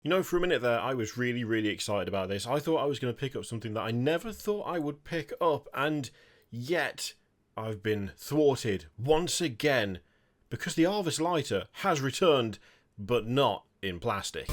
You know, for a minute there, I was really excited about this. I thought I was going to pick up something that I never thought I would pick up, and yet I've been thwarted once again because the Arvus Lighter has returned, but not in plastic.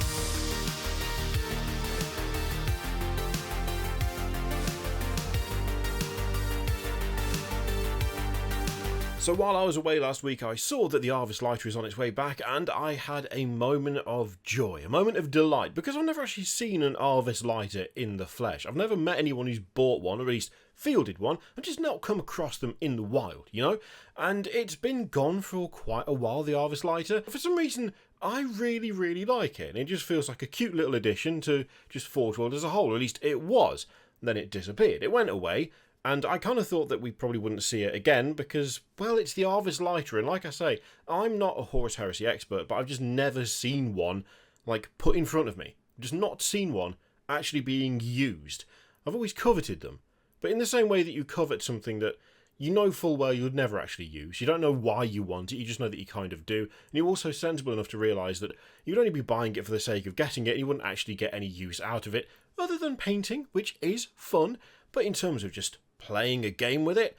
So while I was away last week, I saw that the Arvus Lighter is on its way back, and I had a moment of joy, a moment of delight, because I've never actually seen an Arvus Lighter in the flesh. I've never met anyone who's bought one, or at least fielded one, and just not come across them in the wild, you know? And it's been gone for quite a while, the Arvus Lighter. For some reason, I really like it, and it just feels like a cute little addition to just Forge World as a whole, or at least it was. Then it disappeared. It went away. And I kind of thought that we probably wouldn't see it again because, well, it's the Arvus Lighter. And like I say, I'm not a Horus Heresy expert, but I've just never seen one, like, put in front of me. Just not seen one actually being used. I've always coveted them. But in the same way that you covet something that you know full well you'd never actually use. You don't know why you want it, you just know that you kind of do. And you're also sensible enough to realise that you'd only be buying it for the sake of getting it, and you wouldn't actually get any use out of it, other than painting, which is fun. But in terms of just playing a game with it,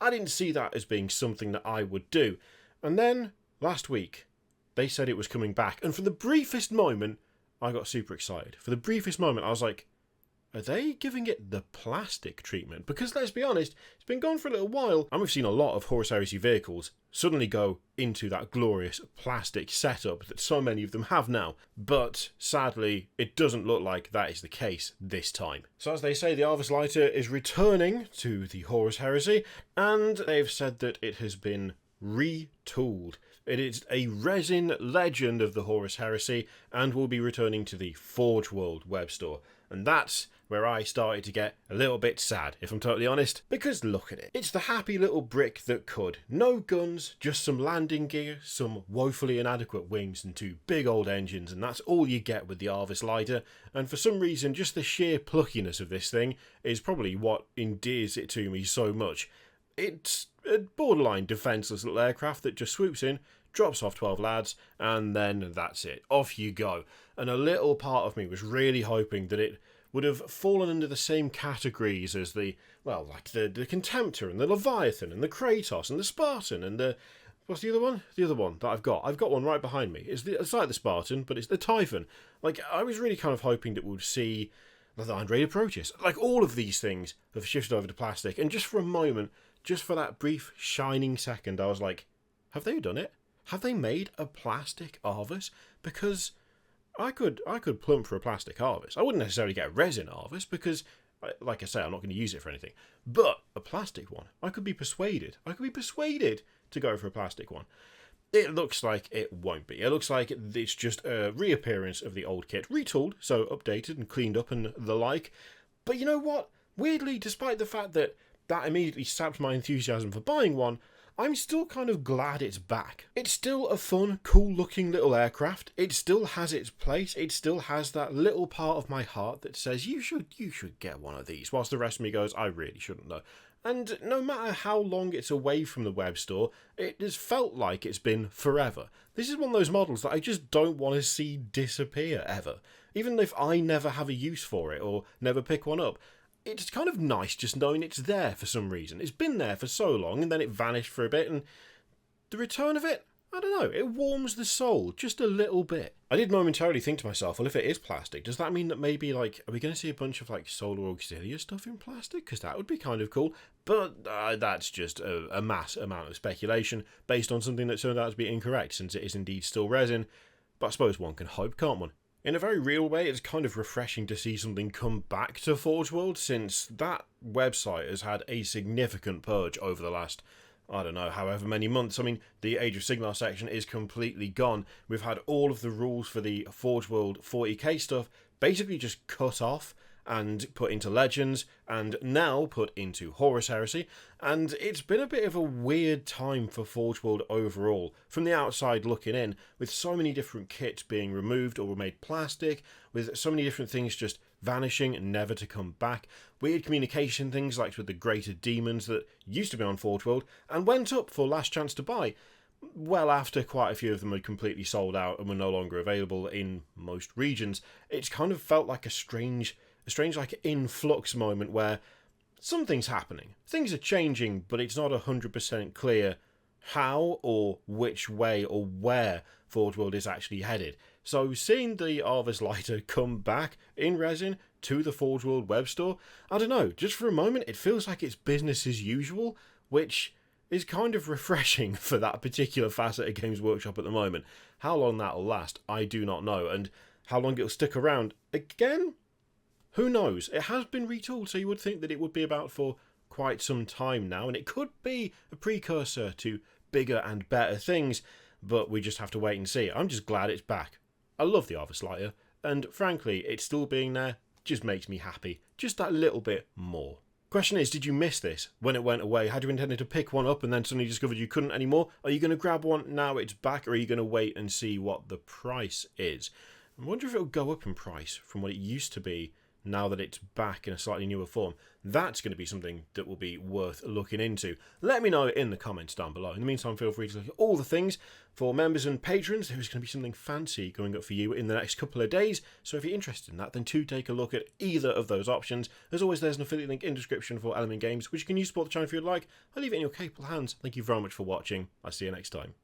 I didn't see that as being something that I would do. And then, last week, they said it was coming back, and for the briefest moment, I got super excited. For the briefest moment, I was like, are they giving it the plastic treatment? Because let's be honest, it's been gone for a little while, and we've seen a lot of Horus Heresy vehicles suddenly go into that glorious plastic setup that so many of them have now. But sadly, it doesn't look like that is the case this time. So as they say, the Arvus Lighter is returning to the Horus Heresy, and they've said that it has been retooled. It is a resin legend of the Horus Heresy and will be returning to the Forge World web store. And that's where I started to get a little bit sad, if I'm totally honest, because look at it. It's the happy little brick that could. No guns, just some landing gear, some woefully inadequate wings and two big old engines, and that's all you get with the Arvus Lighter. And for some reason, just the sheer pluckiness of this thing is probably what endears it to me so much. It's a borderline defenceless little aircraft that just swoops in, drops off 12 lads, and then that's it. Off you go. And a little part of me was really hoping that it would have fallen under the same categories as the Contemptor and the Leviathan and the Kratos and the Spartan and the... What's the other one? The other one that I've got. I've got one right behind me. It's like the Spartan, but it's the Typhon. Like, I was really kind of hoping that we'd see the Iron Raid approaches. Like, all of these things have shifted over to plastic, and just for a moment, just for that brief shining second, I was like, have they done it? Have they made a plastic Arvus? Because I could plump for a plastic Arvus. I wouldn't necessarily get a resin Arvus because, like I say, I'm not going to use it for anything. But a plastic one, I could be persuaded. To go for a plastic one. It looks like it won't be. It looks like it's just a reappearance of the old kit, retooled, so updated and cleaned up and the like. But you know what? Weirdly, despite the fact that immediately sapped my enthusiasm for buying one, I'm still kind of glad it's back. It's still a fun, cool-looking little aircraft. It still has its place. It still has that little part of my heart that says, you should get one of these, whilst the rest of me goes, I really shouldn't though. And no matter how long it's away from the web store, it has felt like it's been forever. This is one of those models that I just don't want to see disappear ever. Even if I never have a use for it or never pick one up. It's kind of nice just knowing it's there for some reason. It's been there for so long and then it vanished for a bit, and the return of it, I don't know, it warms the soul just a little bit. I did momentarily think to myself, well, if it is plastic, does that mean that maybe, like, are we going to see a bunch of, like, Solar Auxilia stuff in plastic? Because that would be kind of cool. But that's just a mass amount of speculation based on something that turned out to be incorrect, since it is indeed still resin. But I suppose one can hope, can't one? In a very real way, it's kind of refreshing to see something come back to Forge World, since that website has had a significant purge over the last, I don't know, however many months. I mean, the Age of Sigmar section is completely gone. We've had all of the rules for the Forge World 40k stuff basically just cut off and put into Legends, and now put into Horus Heresy, and it's been a bit of a weird time for Forge World overall, from the outside looking in, with so many different kits being removed or made plastic, with so many different things just vanishing and never to come back, weird communication things like with the Greater Demons that used to be on Forge World, and went up for Last Chance to Buy. well after quite a few of them had completely sold out and were no longer available in most regions. It's kind of felt like a strange like influx moment where something's happening. Things are changing, but it's not 100% clear how or which way or where Forge World is actually headed. So seeing the Arvus Lighter come back in Resin to the Forge World web store, I don't know, just for a moment it feels like it's business as usual, which is kind of refreshing for that particular facet of Games Workshop at the moment. How long that'll last, I do not know, and how long it'll stick around, again, who knows? It has been retooled, so you would think that it would be about for quite some time now, and it could be a precursor to bigger and better things, but we just have to wait and see. I'm just glad it's back. I love the Arvus Lighter, and frankly, it still being there just makes me happy, just that little bit more. Question is, did you miss this when it went away? Had you intended to pick one up and then suddenly discovered you couldn't anymore? Are you going to grab one now it's back, or are you going to wait and see what the price is? I wonder if it'll go up in price from what it used to be now that it's back in a slightly newer form. That's going to be something that will be worth looking into. Let me know in the comments down below. In the meantime, feel free to look at all the things. For members and patrons, there's going to be something fancy going up for you in the next couple of days. So if you're interested in that, then do take a look at either of those options. As always, there's an affiliate link in the description for Element Games, which you can use to support the channel if you'd like. I'll leave it in your capable hands. Thank you very much for watching. I'll see you next time.